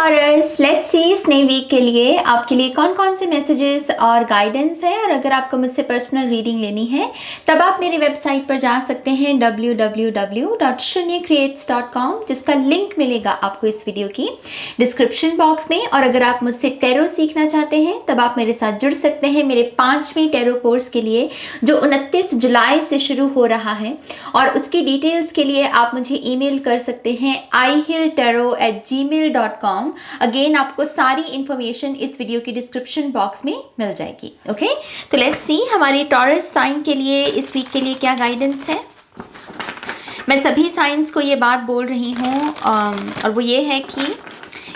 Taurus, let's see इस नई week के लिए आपके लिए कौन कौन से मैसेजेस और गाइडेंस है। और अगर आपको मुझसे पर्सनल रीडिंग लेनी है तब आप मेरी वेबसाइट पर जा सकते हैं www.shunyacreates.com, जिसका लिंक मिलेगा आपको इस वीडियो की डिस्क्रिप्शन बॉक्स में। और अगर आप मुझसे टैरो सीखना चाहते हैं तब आप मेरे साथ जुड़ सकते हैं मेरे 5वें टैरो कोर्स के लिए, जो 29 जुलाई से शुरू हो रहा है। और उसकी डिटेल्स के लिए आप मुझे ईमेल कर सकते हैं ihilltarot@gmail.com। अगेन आपको सारी इंफॉर्मेशन इस वीडियो की डिस्क्रिप्शन बॉक्स में मिल जाएगी। ओके, तो लेट्स सी हमारी टॉरस साइन के लिए इस वीक के लिए क्या गाइडेंस है। मैं सभी साइंस को ये बात बोल रही हूँ और वो ये है कि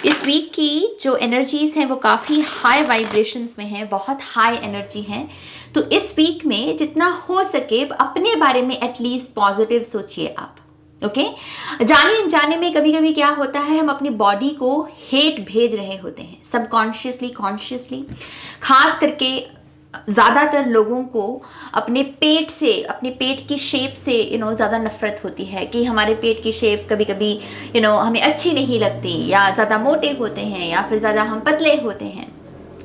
इस वीक की जो एनर्जीज हैं वो काफ़ी हाई वाइब्रेशंस में हैं, बहुत हाई एनर्जी हैं। तो इस वीक में जितना हो सके अपने बारे में एटलीस्ट पॉजिटिव सोचिए आप। ओके, जाने अनजाने में कभी कभी क्या होता है, हम अपनी बॉडी को हेट भेज रहे होते हैं सबकॉन्शियसली कॉन्शियसली। खास करके ज़्यादातर लोगों को अपने पेट से, अपने पेट की शेप से ज़्यादा नफरत होती है कि हमारे पेट की शेप कभी कभी हमें अच्छी नहीं लगती, या ज़्यादा मोटे होते हैं या फिर ज़्यादा हम पतले होते हैं।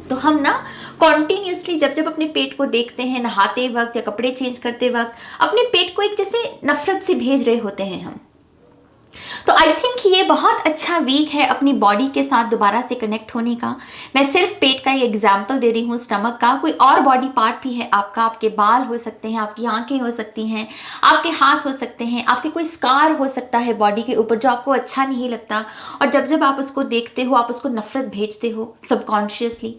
तो हम ना कॉन्टिन्यूसली जब जब अपने पेट को देखते हैं, नहाते वक्त या कपड़े चेंज करते वक्त, अपने पेट को एक जैसे नफरत से भेज रहे होते हैं हम। तो आई थिंक ये बहुत अच्छा वीक है अपनी बॉडी के साथ दोबारा से कनेक्ट होने का। मैं सिर्फ पेट का ही एग्जाम्पल दे रही हूँ, स्टमक का कोई और बॉडी पार्ट भी है आपका। आपके बाल हो सकते हैं, आपकी आंखें हो सकती हैं, आपके हाथ हो सकते हैं, आपके कोई स्कार हो सकता है बॉडी के ऊपर जो आपको अच्छा नहीं लगता, और जब जब आप उसको देखते हो आप उसको नफरत भेजते हो सबकॉन्शियसली।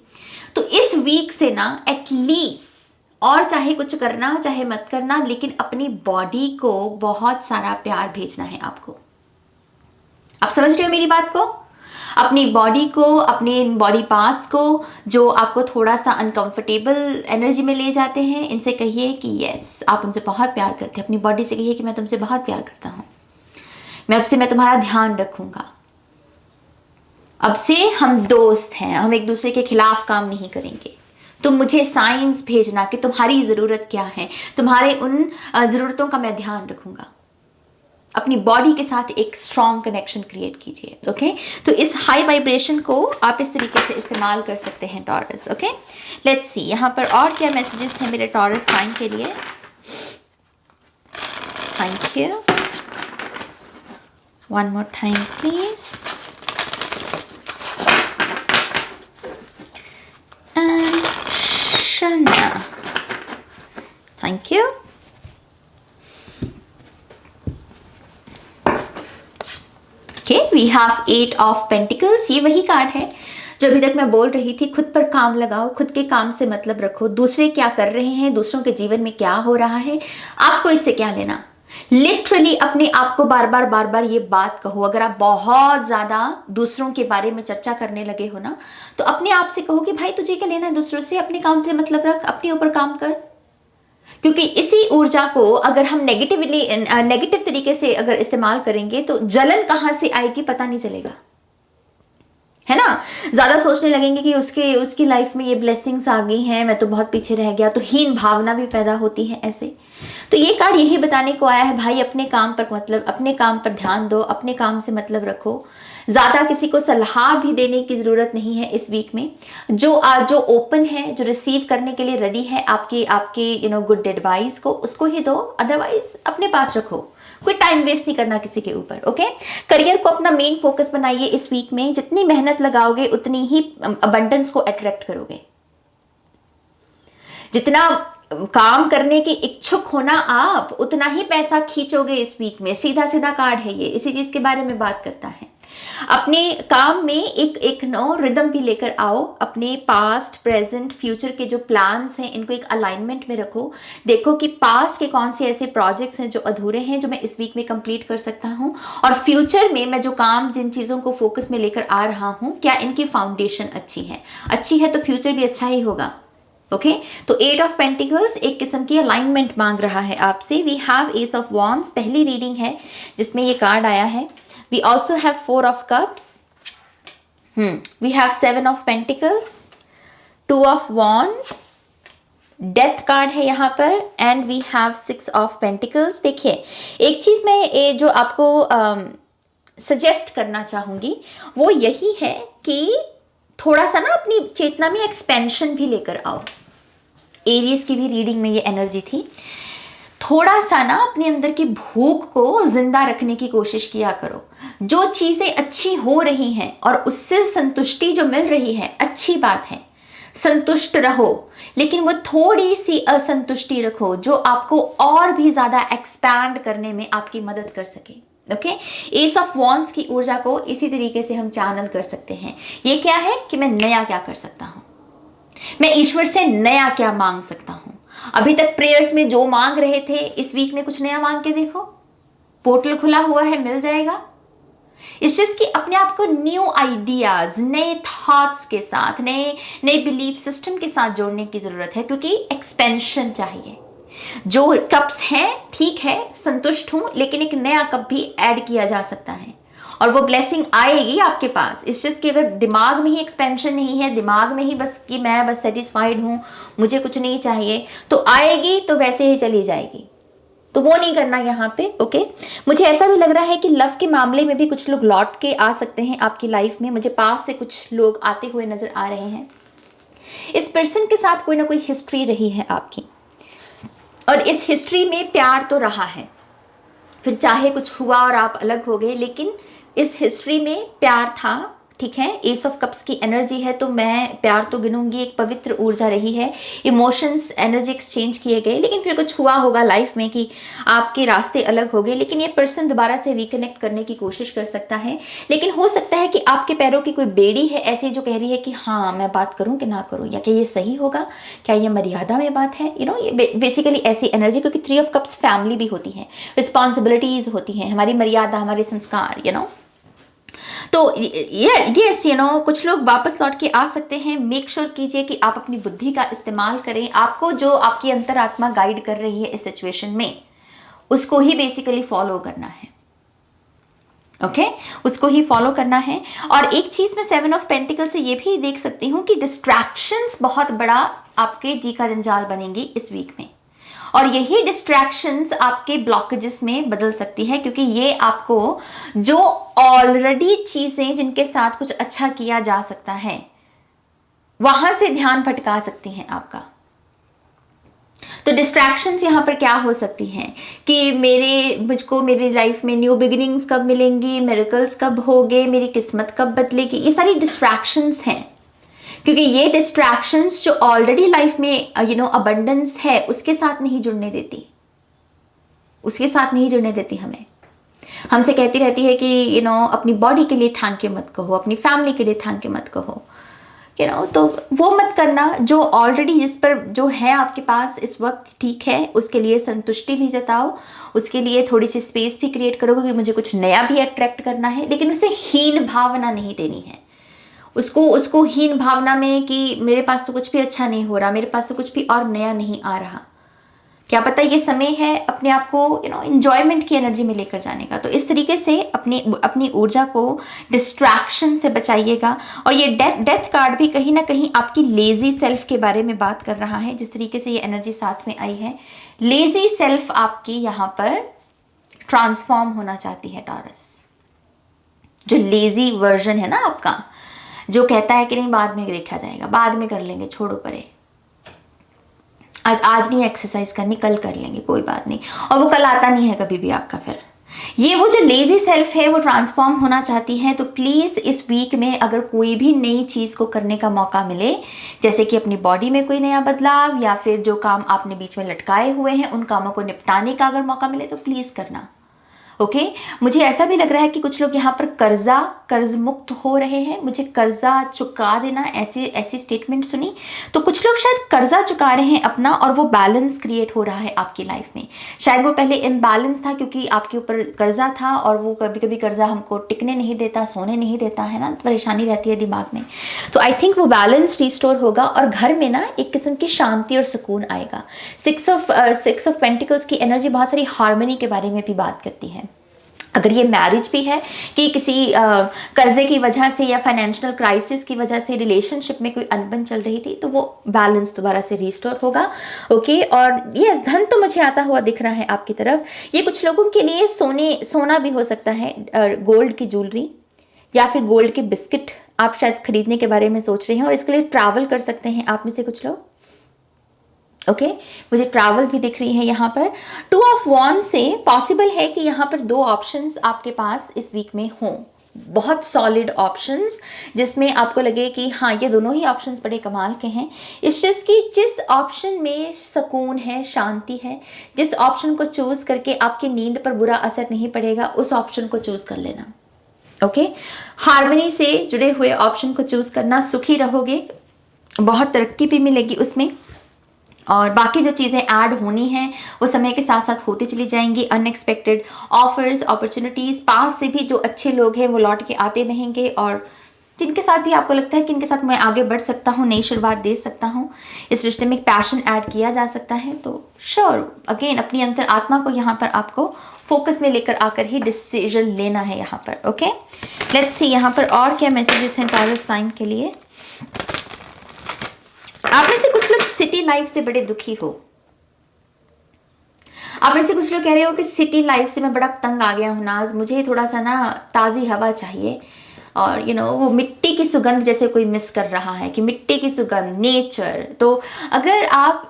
तो इस वीक से ना एटलीस्ट, और चाहे कुछ करना चाहे मत करना, लेकिन अपनी बॉडी को बहुत सारा प्यार भेजना है आपको। आप समझ रहे हो मेरी बात को? अपनी बॉडी को, अपने बॉडी पार्ट्स को जो आपको थोड़ा सा अनकंफर्टेबल एनर्जी में ले जाते हैं, इनसे कहिए कि यस आप उनसे बहुत प्यार करते हैं। अपनी बॉडी से कहिए कि मैं तुमसे बहुत प्यार करता हूँ, मैं तुम्हारा ध्यान रखूंगा। अब से हम दोस्त हैं, हम एक दूसरे के खिलाफ काम नहीं करेंगे। तुम मुझे साइंस भेजना कि तुम्हारी ज़रूरत क्या है, तुम्हारे उन ज़रूरतों का मैं ध्यान रखूंगा। अपनी बॉडी के साथ एक स्ट्रॉन्ग कनेक्शन क्रिएट कीजिए। ओके, तो इस हाई वाइब्रेशन को आप इस तरीके से इस्तेमाल कर सकते हैं टॉरस। ओके, लेट्स सी यहाँ पर और क्या मैसेजेस हैं मेरे टॉरस साइन के लिए। Thank you, one more time please. Shanya, thank you. We have 8 of pentacles. ये वही कार्ड है जो अभी तक मैं बोल रही थी, खुद पर काम लगाओ, खुद के काम से मतलब रखो। दूसरे क्या कर रहे हैं, दूसरों के जीवन में क्या हो रहा है, आपको इससे क्या लेना। लिटरली अपने आप को बार बार ये बात कहो। अगर आप बहुत ज्यादा दूसरों के बारे में चर्चा करने लगे हो ना, तो अपने आप से कहो कि भाई तुझे क्या लेना है दूसरों से, अपने काम से मतलब रख, अपने ऊपर काम कर। क्योंकि इसी ऊर्जा को अगर हम नेगेटिव तरीके से अगर इस्तेमाल करेंगे तो जलन कहां से आएगी पता नहीं चलेगा, है ना। ज्यादा सोचने लगेंगे कि उसकी लाइफ में ये ब्लेसिंग्स आ गई हैं, मैं तो बहुत पीछे रह गया, तो हीन भावना भी पैदा होती है ऐसे। तो ये कार्ड यही बताने को आया है, भाई अपने काम पर मतलब, अपने काम पर ध्यान दो, अपने काम से मतलब रखो। ज़्यादा किसी को सलाह भी देने की ज़रूरत नहीं है इस वीक में। जो ओपन है, जो रिसीव करने के लिए रेडी है आपके गुड एडवाइस को, उसको ही दो। अदरवाइज अपने पास रखो, कोई टाइम वेस्ट नहीं करना किसी के ऊपर। ओके, करियर को अपना मेन फोकस बनाइए इस वीक में। जितनी मेहनत लगाओगे उतनी ही अबंडेंस को अट्रैक्ट करोगे। जितना काम करने के इच्छुक होना आप, उतना ही पैसा खींचोगे इस वीक में। सीधा सीधा कार्ड है ये, इसी चीज के बारे में बात करता है। अपने काम में एक रिदम भी लेकर आओ। अपने पास्ट, प्रेजेंट, फ्यूचर के जो प्लान्स हैं इनको एक अलाइनमेंट में रखो। देखो कि पास्ट के कौन से ऐसे प्रोजेक्ट्स हैं जो अधूरे हैं, जो मैं इस वीक में कंप्लीट कर सकता हूं, और फ्यूचर में मैं जो काम, जिन चीज़ों को फोकस में लेकर आ रहा हूं, क्या इनकी फाउंडेशन अच्छी है तो फ्यूचर भी अच्छा ही होगा। ओके, तो 8 ऑफ पेंटिकल्स एक किस्म की अलाइनमेंट मांग रहा है आपसे। We have ace of wands, पहली रीडिंग है जिसमें ये कार्ड आया है। We also have 4 of cups. We have 7 of pentacles, 2 of wands, death card है यहाँ पर, and we have 6 of pentacles. देखिए, एक चीज मैं जो आपको सजेस्ट करना चाहूंगी वो यही है कि थोड़ा सा ना अपनी चेतना में एक्सपेंशन भी लेकर आओ। एरीज की भी रीडिंग में ये एनर्जी थी। थोड़ा सा ना अपने अंदर की भूख को जिंदा रखने की कोशिश किया करो। जो चीजें अच्छी हो रही हैं और उससे संतुष्टि जो मिल रही है, अच्छी बात है, संतुष्ट रहो, लेकिन वो थोड़ी सी असंतुष्टि रखो जो आपको और भी ज्यादा एक्सपैंड करने में आपकी मदद कर सके। ओके, एस ऑफ वॉन्ड्स की ऊर्जा को इसी तरीके से हम चैनल कर सकते हैं। ये क्या है कि मैं नया क्या कर सकता हूं, मैं ईश्वर से नया क्या मांग सकता हूं। अभी तक प्रेयर्स में जो मांग रहे थे, इस वीक में कुछ नया मांग के देखो, पोर्टल खुला हुआ है, मिल जाएगा। इस चीज की अपने आप को न्यू आइडियाज, नए थॉट्स के साथ, नए बिलीफ सिस्टम के साथ जोड़ने की जरूरत है, क्योंकि एक्सपेंशन चाहिए। जो कप्स हैं ठीक है, संतुष्ट हूं, लेकिन एक नया कप भी ऐड किया जा सकता है और वो ब्लेसिंग आएगी आपके पास। इस चीज की अगर दिमाग में ही एक्सपेंशन नहीं है, दिमाग में ही बस कि मैं बस सेटिस्फाइड हूं, मुझे कुछ नहीं चाहिए, तो आएगी तो वैसे ही चली जाएगी। तो वो नहीं करना यहाँ पे। ओके, मुझे ऐसा भी लग रहा है कि लव के मामले में भी कुछ लोग लौट के आ सकते हैं आपकी लाइफ में। मुझे पास से कुछ लोग आते हुए नजर आ रहे हैं। इस पर्सन के साथ कोई ना कोई हिस्ट्री रही है आपकी, और इस हिस्ट्री में प्यार तो रहा है, फिर चाहे कुछ हुआ और आप अलग हो गए, लेकिन इस हिस्ट्री में प्यार था। ठीक है, एस ऑफ कप्स की एनर्जी है, तो मैं प्यार तो गिनूंगी, एक पवित्र ऊर्जा रही है, इमोशंस, एनर्जी एक्सचेंज किए गए, लेकिन फिर कुछ हुआ होगा लाइफ में कि आपके रास्ते अलग हो गए। लेकिन ये पर्सन दोबारा से रिकनेक्ट करने की कोशिश कर सकता है, लेकिन हो सकता है कि आपके पैरों की कोई बेड़ी है ऐसी जो कह रही है कि हाँ मैं बात करूं कि ना करूं, या कि ये सही होगा, क्या ये मर्यादा में बात है। ये बेसिकली ऐसी एनर्जी, क्योंकि 3 ऑफ कप्स फैमिली भी होती है, रिस्पॉन्सिबिलिटीज होती हैं, हमारी मर्यादा, हमारे संस्कार, तो यस कुछ लोग वापस लौट के आ सकते हैं। मेक श्योर कीजिए कि आप अपनी बुद्धि का इस्तेमाल करें। आपको जो आपकी अंतरात्मा गाइड कर रही है इस सिचुएशन में, उसको ही बेसिकली फॉलो करना है। ओके, उसको ही फॉलो करना है। और एक चीज मैं 7 ऑफ पेंटिकल से ये भी देख सकती हूँ कि डिस्ट्रैक्शंस बहुत बड़ा आपके जी का जंजाल बनेंगी इस वीक में, और यही डिस्ट्रैक्शंस आपके ब्लॉकेजेस में बदल सकती है, क्योंकि ये आपको जो ऑलरेडी चीजें जिनके साथ कुछ अच्छा किया जा सकता है वहां से ध्यान भटका सकती हैं आपका। तो डिस्ट्रैक्शंस यहां पर क्या हो सकती हैं कि मुझको मेरी लाइफ में न्यू बिगिनिंग्स कब मिलेंगी, मिरेकल्स कब होंगे, मेरी किस्मत कब बदलेगी, ये सारी डिस्ट्रैक्शंस हैं। क्योंकि ये डिस्ट्रैक्शंस जो ऑलरेडी लाइफ में अबंडेंस है उसके साथ नहीं जुड़ने देती, उसके साथ नहीं जुड़ने देती। हमसे कहती रहती है कि अपनी बॉडी के लिए थैंक यू मत कहो, अपनी फैमिली के लिए थैंक यू मत कहो, तो वो मत करना। जो ऑलरेडी जिस पर जो है आपके पास इस वक्त ठीक है, उसके लिए संतुष्टि भी जताओ, उसके लिए थोड़ी सी स्पेस भी क्रिएट करो कि मुझे कुछ नया भी अट्रैक्ट करना है, लेकिन उसे हीन भावना नहीं देनी है। उसको हीन भावना में कि मेरे पास तो कुछ भी अच्छा नहीं हो रहा, मेरे पास तो कुछ भी और नया नहीं आ रहा। क्या पता ये समय है अपने आप को एंजॉयमेंट की एनर्जी में लेकर जाने का। तो इस तरीके से अपनी ऊर्जा को डिस्ट्रैक्शन से बचाइएगा। और ये डेथ कार्ड भी कहीं ना कहीं आपकी लेजी सेल्फ के बारे में बात कर रहा है। जिस तरीके से ये एनर्जी साथ में आई है, लेजी सेल्फ आपकी यहाँ पर ट्रांसफॉर्म होना चाहती है टॉरस। जो लेजी वर्जन है ना आपका, जो कहता है कि नहीं बाद में देखा जाएगा, बाद में कर लेंगे, छोड़ो परे, आज नहीं एक्सरसाइज करनी, कल कर लेंगे, कोई बात नहीं, और वो कल आता नहीं है कभी भी आपका। फिर ये वो जो लेजी सेल्फ है वो ट्रांसफॉर्म होना चाहती है। तो प्लीज इस वीक में अगर कोई भी नई चीज को करने का मौका मिले, जैसे कि अपनी बॉडी में कोई नया बदलाव, या फिर जो काम आपने बीच में लटकाए हुए हैं उन कामों को निपटाने का अगर मौका मिले तो प्लीज करना। ओके, मुझे ऐसा भी लग रहा है कि कुछ लोग यहाँ पर कर्ज मुक्त हो रहे हैं। मुझे कर्जा चुका देना ऐसी स्टेटमेंट सुनी, तो कुछ लोग शायद कर्जा चुका रहे हैं अपना, और वो बैलेंस क्रिएट हो रहा है आपकी लाइफ में। शायद वो पहले इम्बैलेंस था क्योंकि आपके ऊपर कर्जा था, और वो कभी कभी कर्जा हमको टिकने नहीं देता, सोने नहीं देता है ना, परेशानी रहती है दिमाग में। तो आई थिंक वो बैलेंस रिस्टोर होगा और घर में ना एक किस्म की शांति और सुकून आएगा। 6 ऑफ पेंटिकल्स की एनर्जी बहुत सारी हार्मनी के बारे में भी बात करती है। अगर ये मैरिज भी है कि किसी कर्जे की वजह से या फाइनेंशियल क्राइसिस की वजह से रिलेशनशिप में कोई अनबन चल रही थी, तो वो बैलेंस दोबारा से रिस्टोर होगा। ओके, और ये धन तो मुझे आता हुआ दिख रहा है आपकी तरफ। ये कुछ लोगों के लिए सोना भी हो सकता है, गोल्ड की ज्वेलरी या फिर गोल्ड के बिस्किट आप शायद खरीदने के बारे में सोच रहे हैं और इसके लिए ट्रैवल कर सकते हैं आप में से कुछ लोग। ओके मुझे ट्रैवल भी दिख रही है यहाँ पर। 2 ऑफ वॉन्ड से पॉसिबल है कि यहाँ पर 2 ऑप्शंस आपके पास इस वीक में हों, बहुत सॉलिड ऑप्शंस, जिसमें आपको लगे कि हाँ ये दोनों ही ऑप्शंस बड़े कमाल के हैं। इस चीज़ की जिस ऑप्शन में सुकून है, शांति है, जिस ऑप्शन को चूज़ करके आपकी नींद पर बुरा असर नहीं पड़ेगा, उस ऑप्शन को चूज़ कर लेना। ओके हार्मनी से जुड़े हुए ऑप्शन को चूज़ करना, सुखी रहोगे, बहुत तरक्की भी मिलेगी उसमें, और बाकी जो चीज़ें ऐड होनी हैं वो समय के साथ साथ होती चली जाएंगी। अनएक्सपेक्टेड ऑफर्स, अपॉर्चुनिटीज़, पास से भी जो अच्छे लोग हैं वो लौट के आते रहेंगे, और जिनके साथ भी आपको लगता है कि इनके साथ मैं आगे बढ़ सकता हूँ, नई शुरुआत दे सकता हूँ, इस रिश्ते में एक पैशन ऐड किया जा सकता है, तो श्योर अगेन अपनी अंतर आत्मा को यहाँ पर आपको फोकस में लेकर आकर ही डिसीजन लेना है यहाँ पर। ओके लेट्स सी यहाँ पर और क्या मैसेजेस हैं टॉरस साइन के लिए। आप में से कुछ लोग सिटी लाइफ से बड़े दुखी हो। आप में से कुछ लोग कह रहे हो कि सिटी लाइफ से मैं बड़ा तंग आ गया हूँ नाज, मुझे थोड़ा सा ना ताज़ी हवा चाहिए, और वो मिट्टी की सुगंध जैसे कोई मिस कर रहा है, कि मिट्टी की सुगंध, नेचर। तो अगर आप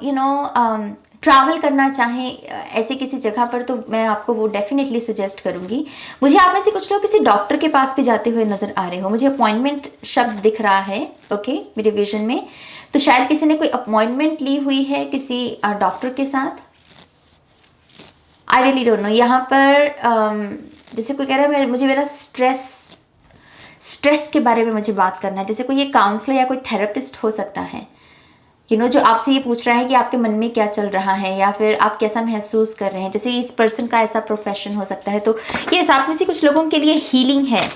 ट्रैवल करना चाहें ऐसे किसी जगह पर, तो मैं आपको वो डेफिनेटली सजेस्ट करूंगी। मुझे आप में से कुछ लोग किसी डॉक्टर के पास भी जाते हुए नजर आ रहे हो, मुझे अपॉइंटमेंट शब्द दिख रहा है। ओके मेरे विजन में, तो शायद किसी ने कोई अपॉइंटमेंट ली हुई है किसी डॉक्टर के साथ। I really don't know. यहाँ पर जैसे कोई कह रहा है मुझे मेरा स्ट्रेस के बारे में मुझे बात करना है, जैसे कोई ये काउंसलर या कोई थेरेपिस्ट हो सकता है जो आपसे ये पूछ रहा है कि आपके मन में क्या चल रहा है या फिर आप कैसा महसूस कर रहे हैं, जैसे इस पर्सन का ऐसा प्रोफेशन हो सकता है। तो ये आप में से कुछ लोगों के लिए हीलिंग है,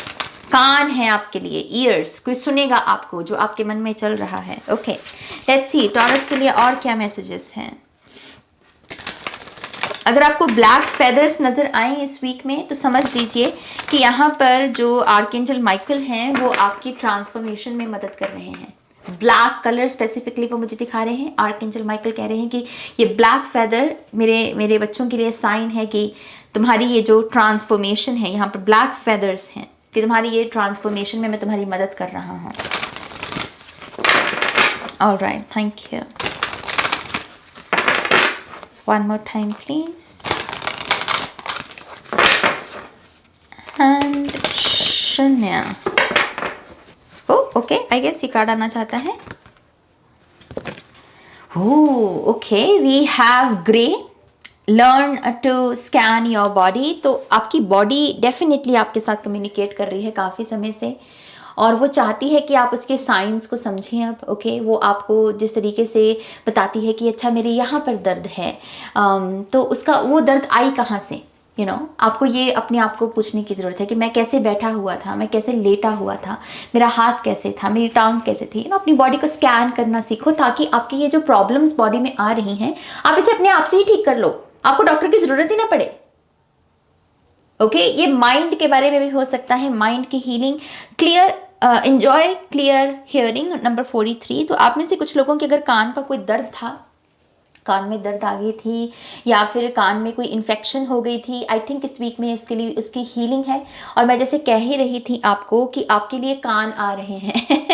कान है आपके लिए, ईयर्स, कोई सुनेगा आपको जो आपके मन में चल रहा है। ओके लेट्स सी टॉरस के लिए और क्या मैसेजेस हैं। अगर आपको ब्लैक फेदर्स नज़र आए इस वीक में, तो समझ लीजिए कि यहाँ पर जो आर्कएंजल माइकल हैं वो आपकी ट्रांसफॉर्मेशन में मदद कर रहे हैं। ब्लैक कलर स्पेसिफिकली वो मुझे दिखा रहे हैं। आर्कएंजल माइकल कह रहे हैं कि ये ब्लैक फेदर मेरे बच्चों के लिए साइन है कि तुम्हारी ये जो ट्रांसफॉर्मेशन है, यहाँ पर ब्लैक फेदर्स हैं कि तुम्हारी ये ट्रांसफॉर्मेशन में मैं तुम्हारी मदद कर रहा हूँ। Alright, thank you. One more time please. And शून्य। ओके आई गेस ये कार्ड आना चाहता है। Okay we have grey, learn to scan your body. तो आपकी बॉडी डेफिनेटली आपके साथ कम्युनिकेट कर रही है काफ़ी समय से, और वो चाहती है कि आप उसके साइंस को समझें अब। ओके वो आपको जिस तरीके से बताती है कि अच्छा मेरे यहाँ पर दर्द है, तो उसका वो दर्द आई कहाँ से, आपको ये अपने आप को पूछने की ज़रूरत है कि मैं कैसे बैठा हुआ था, मैं कैसे लेटा हुआ था, मेरा हाथ कैसे था, मेरी टांग कैसे थी। अपनी बॉडी को स्कैन करना सीखो, ताकि आपकी ये जो प्रॉब्लम्स बॉडी में आ रही हैं आप इसे अपने आप से ही ठीक कर लो, आपको डॉक्टर की ज़रूरत ही ना पड़े। ओके ये माइंड के बारे में भी हो सकता है, माइंड की healing. Clear enjoy clear hearing number 43। तो आप में से कुछ लोगों के अगर कान का कोई दर्द था, कान में दर्द आ गई थी या फिर कान में कोई इन्फेक्शन हो गई थी, आई थिंक इस वीक में उसके लिए उसकी हीलिंग है। और मैं जैसे कह ही रही थी आपको कि आपके लिए कान आ रहे हैं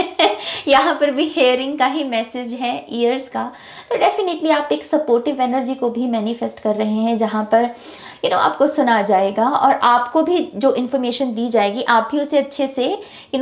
यहाँ पर भी हेयरिंग का ही मैसेज है, ईयर्स का। तो डेफिनेटली आप एक सपोर्टिव एनर्जी को भी मैनिफेस्ट कर रहे हैं, जहाँ पर आपको सुना जाएगा और आपको भी जो इन्फॉर्मेशन दी जाएगी आप भी उसे अच्छे से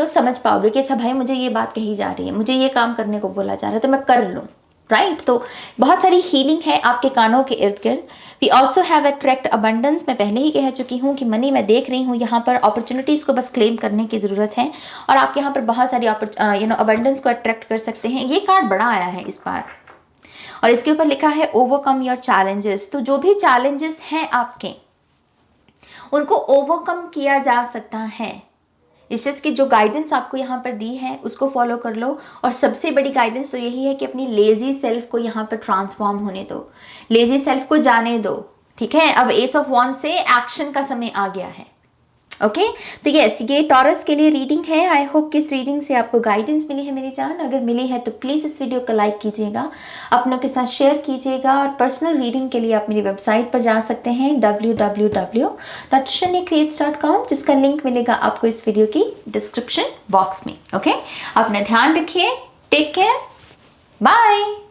समझ पाओगे कि अच्छा भाई मुझे ये बात कही जा रही है, मुझे ये काम करने को बोला जा रहा है, तो मैं कर लूँ। राइट तो बहुत सारी हीलिंग है आपके कानों के इर्द गिर्द। We also have attract abundance. मैं पहले ही कह चुकी हूँ कि मनी मैं देख रही हूँ, यहाँ पर अपॉर्चुनिटीज़ को बस क्लेम करने की ज़रूरत है और आप यहाँ पर बहुत सारी अबंडेंस को अट्रैक्ट कर सकते हैं। ये कार्ड बड़ा आया है इस बार और इसके ऊपर लिखा है ओवरकम योर चैलेंजेस। तो जो भी चैलेंजेस हैं आपके, उनको ओवरकम किया जा सकता है। इस चीज़ की जो गाइडेंस आपको यहाँ पर दी है उसको फॉलो कर लो। और सबसे बड़ी गाइडेंस तो यही है कि अपनी लेजी सेल्फ को यहाँ पर ट्रांसफॉर्म होने दो, लेजी सेल्फ को जाने दो। ठीक है, अब एस ऑफ वॉन्ड से एक्शन का समय आ गया है। ओके तो यस, ये टॉरस के लिए रीडिंग है। आई होप कि इस रीडिंग से आपको गाइडेंस मिली है मेरी जान। अगर मिली है तो प्लीज़ इस वीडियो को लाइक कीजिएगा, अपनों के साथ शेयर कीजिएगा, और पर्सनल रीडिंग के लिए आप मेरी वेबसाइट पर जा सकते हैं www.shanycreates.com, जिसका लिंक मिलेगा आपको इस वीडियो की डिस्क्रिप्शन बॉक्स में। ओके अपना ध्यान रखिए, टेक केयर, बाय।